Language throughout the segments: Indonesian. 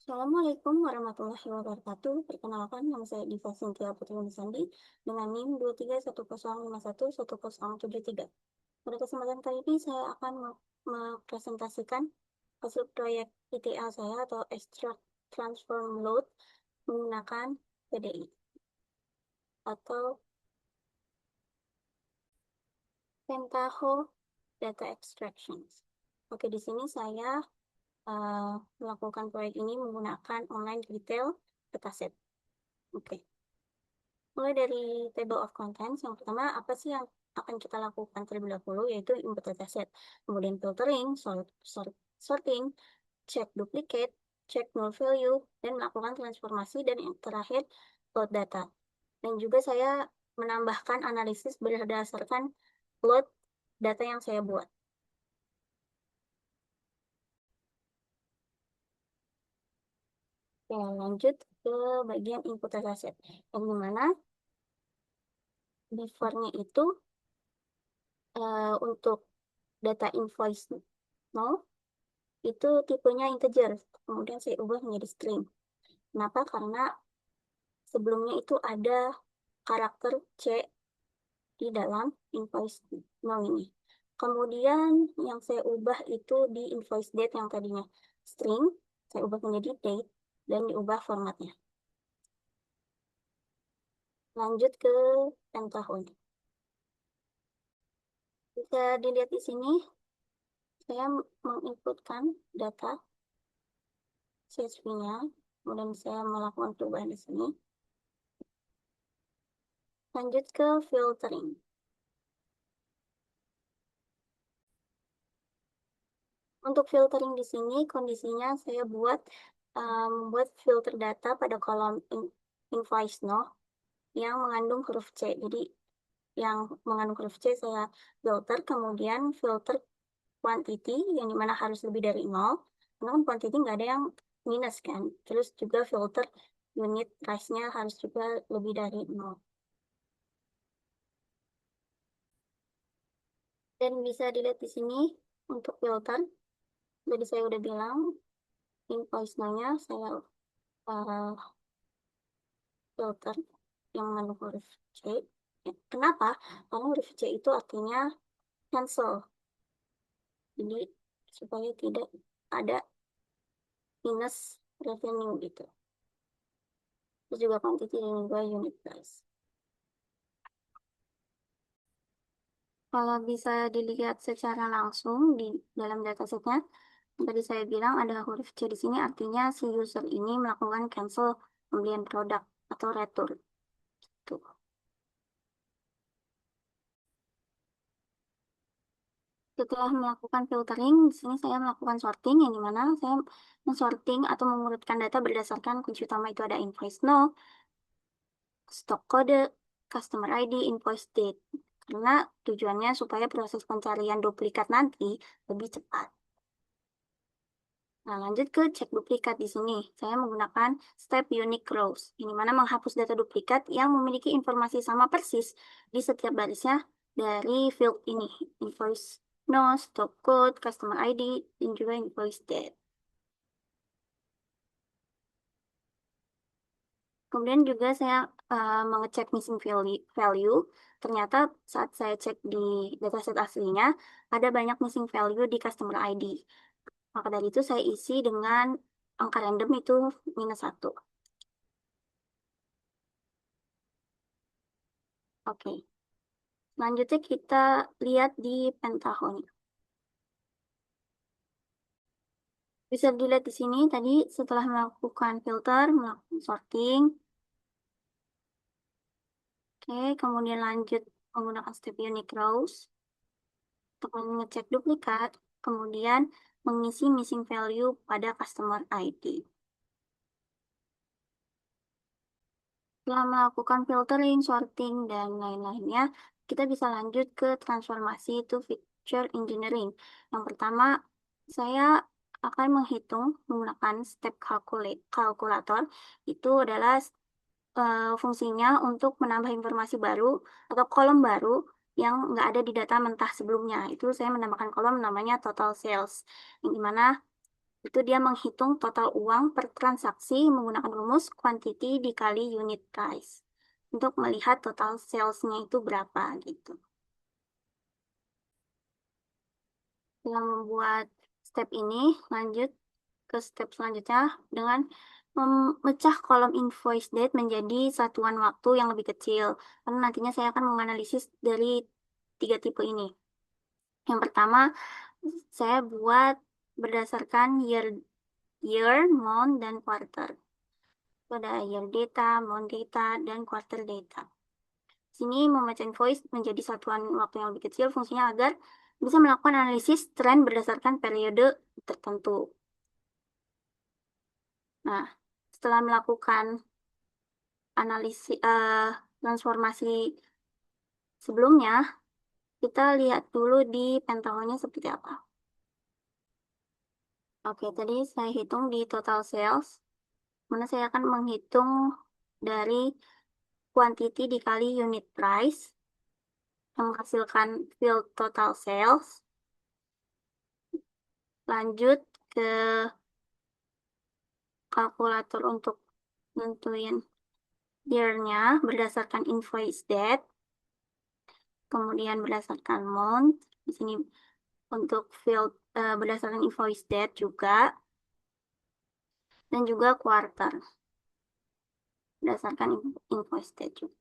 Assalamualaikum warahmatullahi wabarakatuh. Perkenalkan, nama saya Diva Cynthia Putri Nisandi dengan NIM 23105111073. Pada kesempatan kali ini saya akan mempresentasikan hasil proyek ETA saya atau Extract Transform Load menggunakan PDI atau Pentaho Data Extraction. Oke, di sini saya melakukan proyek ini menggunakan online retail dataset. Oke. Mulai dari table of contents, yang pertama apa sih yang akan kita lakukan terlebih dahulu, yaitu input dataset, kemudian filtering, sorting, check duplicate, check null value, dan melakukan transformasi, dan yang terakhir load data. Dan juga saya menambahkan analisis berdasarkan load data yang saya buat. Ya, lanjut ke bagian input dataset, yang dimana before-nya itu untuk data invoice no itu tipenya integer, kemudian saya ubah menjadi string. Kenapa? Karena sebelumnya itu ada karakter C di dalam invoice no ini. Kemudian yang saya ubah itu di invoice date yang tadinya string, saya ubah menjadi date dan diubah formatnya. Lanjut ke tahun. Bisa dilihat di sini, saya menginputkan data CSV-nya, kemudian saya melakukan perubahan di sini. Lanjut ke filtering. Untuk filtering di sini, kondisinya saya membuat filter data pada kolom invoice no yang mengandung huruf C. Jadi yang mengandung huruf C saya filter, kemudian filter quantity yang dimana harus lebih dari 0. Karena kan quantity nggak ada yang minus kan. Terus juga filter unit price-nya harus juga lebih dari 0. Dan bisa dilihat di sini untuk filter. Jadi saya udah bilang invoice-nya saya filter yang mengandung huruf C. Ya, kenapa? Karena huruf C itu artinya cancel. Jadi supaya tidak ada minus revenue gitu. Terus juga quantity dan juga unit price. Kalau bisa dilihat secara langsung di dalam datasetnya, tadi saya bilang ada huruf C di sini, artinya si user ini melakukan cancel pembelian produk atau return. Tuh. Setelah melakukan filtering, di sini saya melakukan sorting, yang dimana saya mensorting atau mengurutkan data berdasarkan kunci utama itu ada invoice no, stok kode, customer ID, invoice date. Karena tujuannya supaya proses pencarian duplikat nanti lebih cepat. Nah, lanjut ke cek duplikat di sini. Saya menggunakan step unique rows, ini mana menghapus data duplikat yang memiliki informasi sama persis di setiap barisnya dari field ini, invoice no, stock code, customer ID, dan juga invoice date. Kemudian juga saya mengecek missing value. Ternyata saat saya cek di dataset aslinya, ada banyak missing value di customer ID. Maka dari itu saya isi dengan angka random itu -1. Oke. Selanjutnya kita lihat di Pentaho. Bisa dilihat di sini tadi setelah melakukan filter, melakukan sorting. Oke, kemudian lanjut menggunakan step unique rows untuk mengecek duplikat, kemudian mengisi missing value pada customer ID. Setelah melakukan filtering, sorting, dan lain-lainnya, kita bisa lanjut ke transformasi to feature engineering. Yang pertama, saya akan menghitung menggunakan step calculator. Itu adalah fungsinya untuk menambah informasi baru atau kolom baru yang nggak ada di data mentah sebelumnya. Itu saya menambahkan kolom namanya total sales, yang dimana Itu dia menghitung total uang per transaksi menggunakan rumus quantity dikali unit price untuk melihat total sales-nya itu berapa gitu. Setelah membuat step ini, lanjut ke step selanjutnya dengan memecah kolom invoice date menjadi satuan waktu yang lebih kecil. Karena nantinya saya akan menganalisis dari tiga tipe ini. Yang pertama, saya buat berdasarkan year, month, dan quarter. Ada year data, month data, dan quarter data. Sini memecah invoice menjadi satuan waktu yang lebih kecil fungsinya agar bisa melakukan analisis tren berdasarkan periode tertentu. Nah, setelah melakukan analisis transformasi sebelumnya, kita lihat dulu di pentagonnya seperti apa. Oke, tadi saya hitung di total sales, mana saya akan menghitung dari quantity dikali unit price, yang menghasilkan field total sales. Lanjut ke kalkulator untuk nentuin year-nya berdasarkan invoice date, kemudian berdasarkan month, di sini untuk field berdasarkan invoice date juga, dan juga quarter berdasarkan invoice date juga.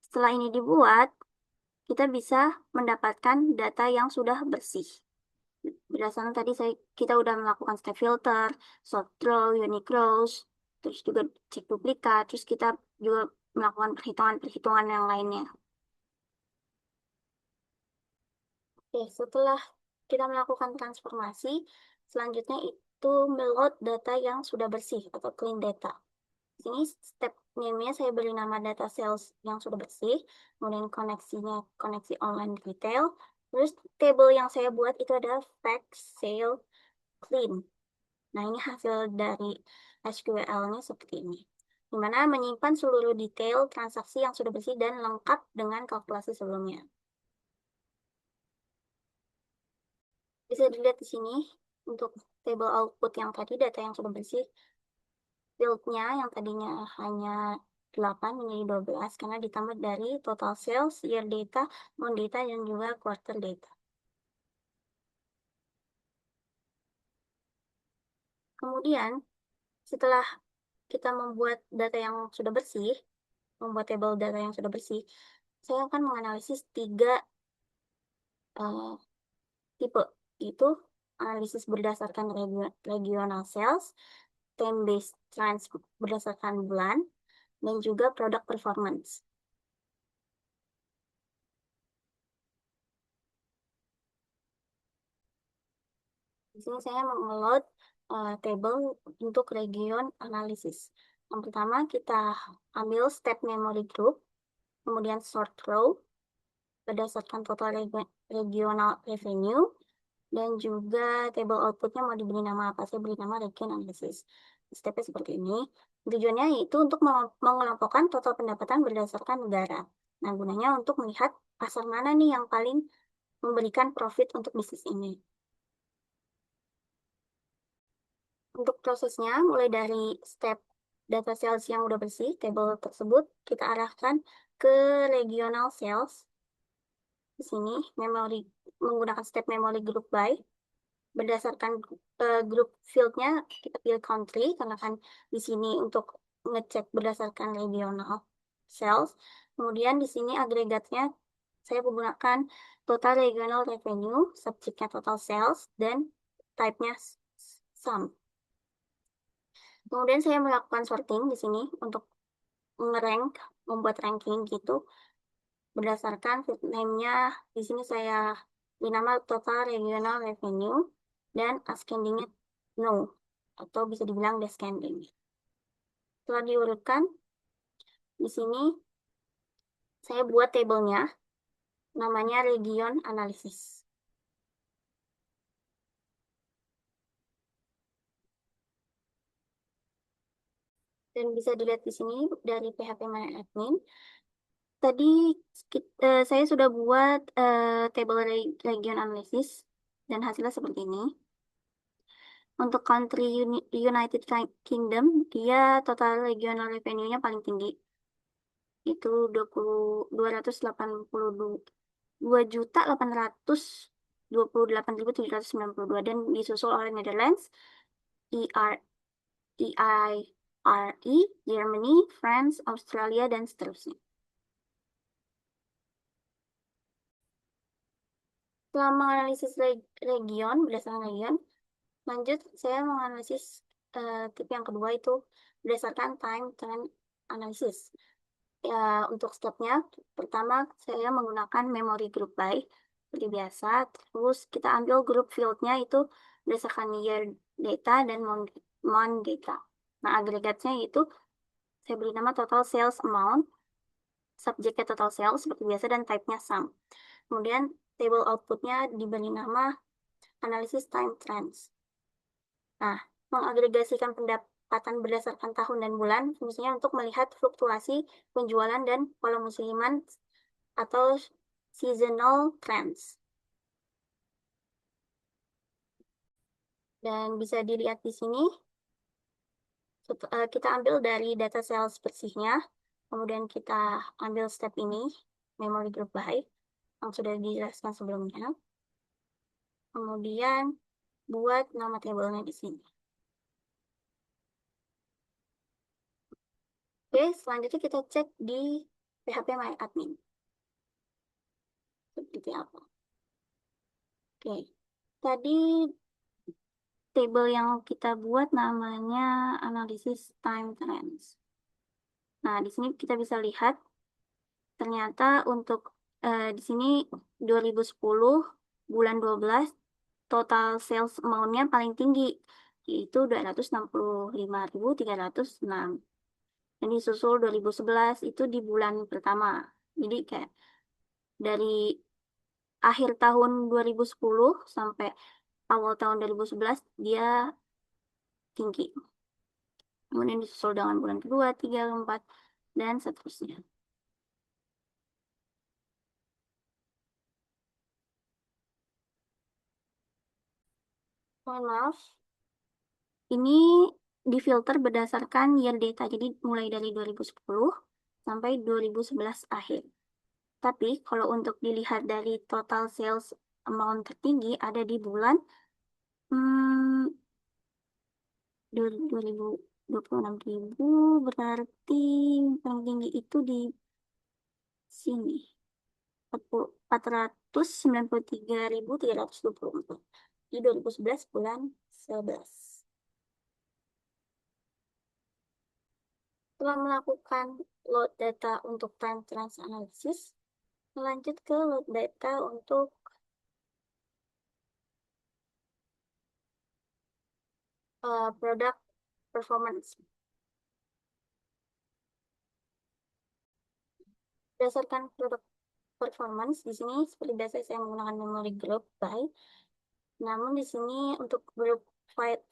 Setelah ini dibuat, kita bisa mendapatkan data yang sudah bersih. Berdasarkan tadi kita udah melakukan step filter, sort row, unique rows, terus juga cek duplikat, terus kita juga melakukan perhitungan-perhitungan yang lainnya. Oke, setelah kita melakukan transformasi, selanjutnya itu meload data yang sudah bersih atau clean data. Di sini step name-nya saya beri nama data sales yang sudah bersih, kemudian koneksinya koneksi online retail, terus table yang saya buat itu adalah fact sale clean. Nah, ini hasil dari SQL-nya seperti ini, di mana menyimpan seluruh detail transaksi yang sudah bersih dan lengkap dengan kalkulasi sebelumnya. Bisa dilihat di sini untuk table output yang tadi, data yang sudah bersih, field-nya yang tadinya hanya 8 menjadi 12 karena ditambah dari total sales, year data, month data, dan juga quarter data. Kemudian, setelah kita membuat data yang sudah bersih, membuat table data yang sudah bersih, saya akan menganalisis tiga tipe, yaitu analisis berdasarkan regional sales, time-based trends berdasarkan bulan, dan juga product performance. Di sini saya mengeload table untuk region analisis. Yang pertama kita ambil step memory group, kemudian sort row berdasarkan total regional revenue, dan juga table outputnya mau diberi nama apa, saya beri nama region analysis. Stepnya seperti ini. Tujuannya yaitu untuk mengelompokkan total pendapatan berdasarkan negara. Nah, gunanya untuk melihat pasar mana nih yang paling memberikan profit untuk bisnis ini. Untuk prosesnya, mulai dari step data sales yang udah bersih, table tersebut, kita arahkan ke regional sales. Di sini, menggunakan step memory group by. Berdasarkan grup fieldnya, kita pilih country, karena kan di sini untuk ngecek berdasarkan regional sales. Kemudian di sini agregatnya, saya menggunakan total regional revenue, subjeknya total sales, dan type-nya sum. Kemudian saya melakukan sorting di sini untuk membuat ranking gitu berdasarkan field name-nya. Di sini saya beri nama total regional revenue dan ascendingnya no, atau bisa dibilang descending. Setelah diurutkan, di sini saya buat tabelnya, namanya region analysis. Dan bisa dilihat di sini dari PHP My Admin. Tadi saya sudah buat table region analysis dan hasilnya seperti ini. Untuk country United Kingdom, dia total regional revenue-nya paling tinggi. Itu 228.892.792 dan disusul oleh Netherlands, ER, EIRE, Germany, France, Australia, dan seterusnya. Setelah menganalisis region, berdasarkan region, lanjut saya menganalisis tipe yang kedua itu berdasarkan time trend analysis. Ya, untuk stepnya, pertama saya menggunakan memory group by seperti biasa. Terus kita ambil group fieldnya itu berdasarkan year data dan month data. Nah, agregatnya itu saya beri nama total sales amount, subjeknya total sales seperti biasa dan type-nya sum. Kemudian table outputnya diberi nama analisis time trends. Nah, mengagregasikan pendapatan berdasarkan tahun dan bulan fungsinya untuk melihat fluktuasi penjualan dan pola musiman atau seasonal trends. Dan bisa dilihat di sini, kita ambil dari data sales bersihnya, kemudian kita ambil step ini, memory group by, yang sudah dijelaskan sebelumnya. Kemudian buat nama tabelnya di sini. Oke, selanjutnya kita cek di PHP My Admin. Seperti apa? Oke, tadi table yang kita buat namanya analisis time trends. Nah, di sini kita bisa lihat ternyata untuk di sini 2010 bulan 12 total sales amount-nya paling tinggi yaitu 265.306. Dan disusul 2011 itu di bulan pertama. Jadi kayak dari akhir tahun 2010 sampai awal tahun 2011 dia tinggi. Kemudian disusul dengan bulan kedua, 3, 4, dan seterusnya. Mohon maaf, ini difilter berdasarkan year data, jadi mulai dari 2010 sampai 2011 akhir. Tapi kalau untuk dilihat dari total sales amount tertinggi ada di bulan 2026.000, berarti paling tinggi itu di sini 493.324 di 2011 bulan 11. Setelah melakukan load data untuk time trends analysis, melanjut ke load data untuk product performance. Berdasarkan product performance, di sini seperti biasa saya menggunakan memory group by. Namun di sini untuk group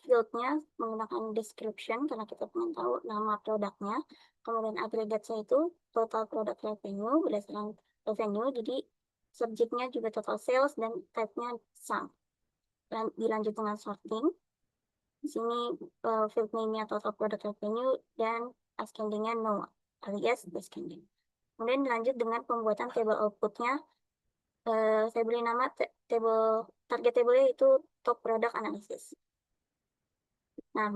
field-nya menggunakan description karena kita ingin tahu nama produknya. Kemudian agregatnya itu total product revenue berdasarkan revenue. Jadi subjeknya juga total sales dan type-nya sum. Dan dilanjut dengan sorting. Di sini field name-nya total product revenue dan ascending-nya no alias descending. Kemudian dilanjut dengan pembuatan table output-nya. Saya beri nama target table itu top product analysis. Nah,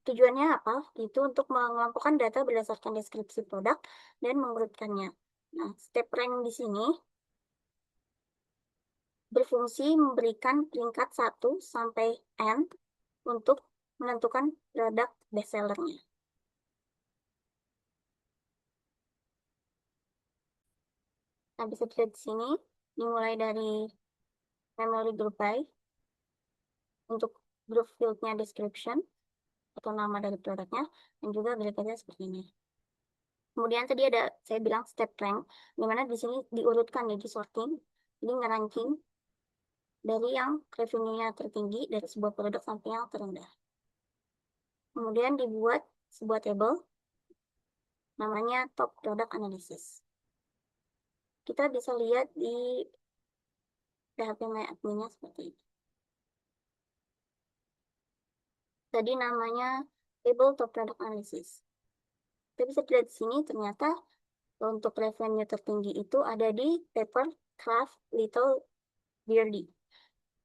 tujuannya apa? Itu untuk mengelompokkan data berdasarkan deskripsi produk dan mengurutkannya. Nah, step rank di sini berfungsi memberikan peringkat 1 sampai N untuk menentukan produk bestsellernya. Nah, bisa dilihat di sini, dimulai dari memory group by, untuk group field-nya description, atau nama dari produknya, dan juga berikutnya seperti ini. Kemudian tadi ada saya bilang step rank, di mana di sini diurutkan jadi sorting, jadi ngeranking dari yang revenue-nya tertinggi dari sebuah produk sampai yang terendah. Kemudian dibuat sebuah table, namanya top product analysis. Kita bisa lihat di PHP My Admin-nya seperti ini. tadi namanya Table Top Product Analysis. Kita bisa lihat di sini ternyata untuk revenue tertinggi itu ada di Paper Craft Little Beardy.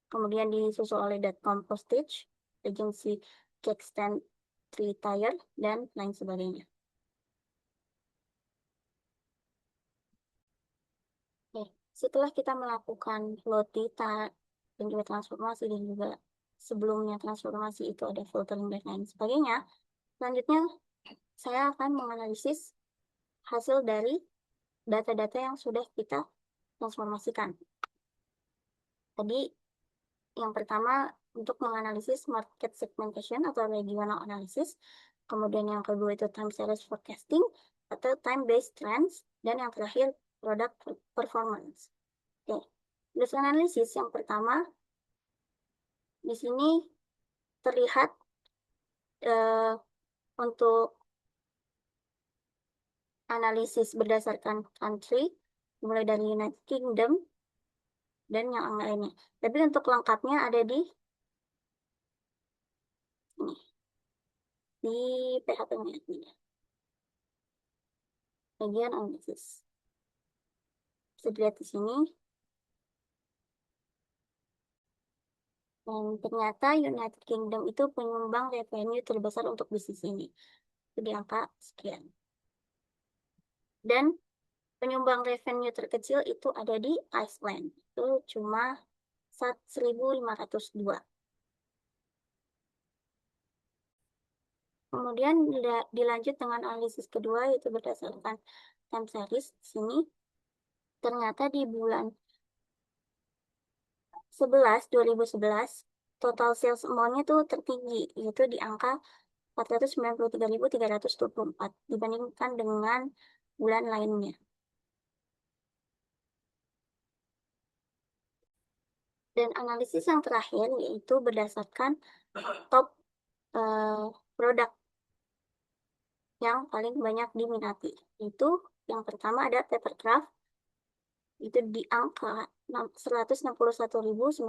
Kemudian disusul oleh .com Postage, Agency Cake Stand, Three Tire, dan lain sebagainya. Oke, setelah kita melakukan flow data dan juga transformasi dan juga sebelumnya transformasi itu ada filtering dan lain sebagainya, selanjutnya saya akan menganalisis hasil dari data-data yang sudah kita transformasikan. Tadi yang pertama untuk menganalisis market segmentation atau regional analysis, kemudian yang kedua itu time series forecasting atau time based trends, dan yang terakhir product performance. Oke, business analysis yang pertama di sini terlihat untuk analisis berdasarkan country, mulai dari United Kingdom dan yang lainnya. Tapi untuk lengkapnya ada di ini, di PHP-nya ini, bagian analisis. Bisa dilihat di sini. Dan ternyata United Kingdom itu penyumbang revenue terbesar untuk bisnis ini. Itu di angka sekian. Dan penyumbang revenue terkecil itu ada di Iceland. Itu cuma 1.502. Kemudian dilanjut dengan analisis kedua, yaitu berdasarkan time series. Di sini ternyata di bulan 2011, total sales amount-nya itu tertinggi, yaitu di angka 493.324 dibandingkan dengan bulan lainnya. Dan analisis yang terakhir yaitu berdasarkan top produk yang paling banyak diminati. Itu yang pertama ada papercraft, itu di angka 161.990.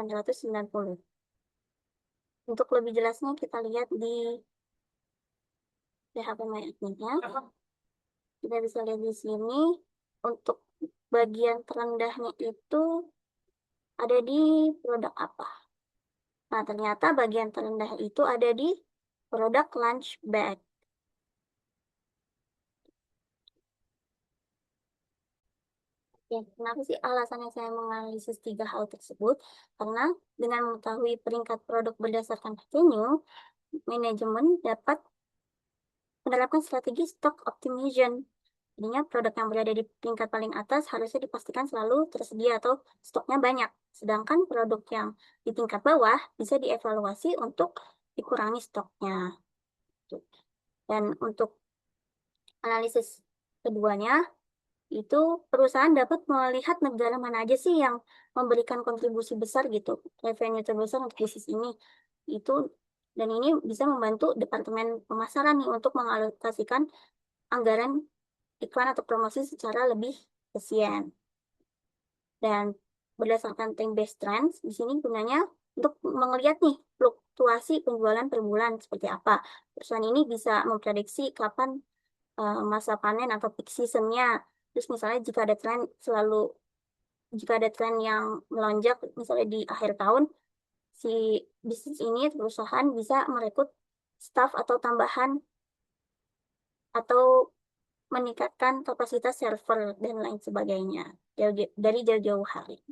Untuk lebih jelasnya kita lihat di PHP MyAdmin-nya. Kita bisa lihat di sini untuk bagian terendahnya itu ada di produk apa. Nah, ternyata bagian terendah itu ada di produk lunch bag. Ya, kenapa sih alasannya saya menganalisis tiga hal tersebut? Karena dengan mengetahui peringkat produk berdasarkan revenue, manajemen dapat menerapkan strategi stock optimization. Jadinya produk yang berada di peringkat paling atas harusnya dipastikan selalu tersedia atau stoknya banyak. Sedangkan produk yang di tingkat bawah bisa dievaluasi untuk dikurangi stoknya. Dan untuk analisis keduanya, itu perusahaan dapat melihat negara mana aja sih yang memberikan kontribusi besar gitu, revenue terbesar untuk bisnis ini. Itu dan ini bisa membantu departemen pemasaran nih untuk mengalokasikan anggaran iklan atau promosi secara lebih efisien. Dan berdasarkan time based trends, di sini gunanya untuk melihat nih fluktuasi penjualan per bulan seperti apa. Perusahaan ini bisa memprediksi kapan masa panen atau peak season-nya. Terus misalnya jika ada tren yang melonjak misalnya di akhir tahun, si bisnis ini perusahaan bisa merekrut staff atau tambahan atau meningkatkan kapasitas server dan lain sebagainya dari jauh-jauh hari.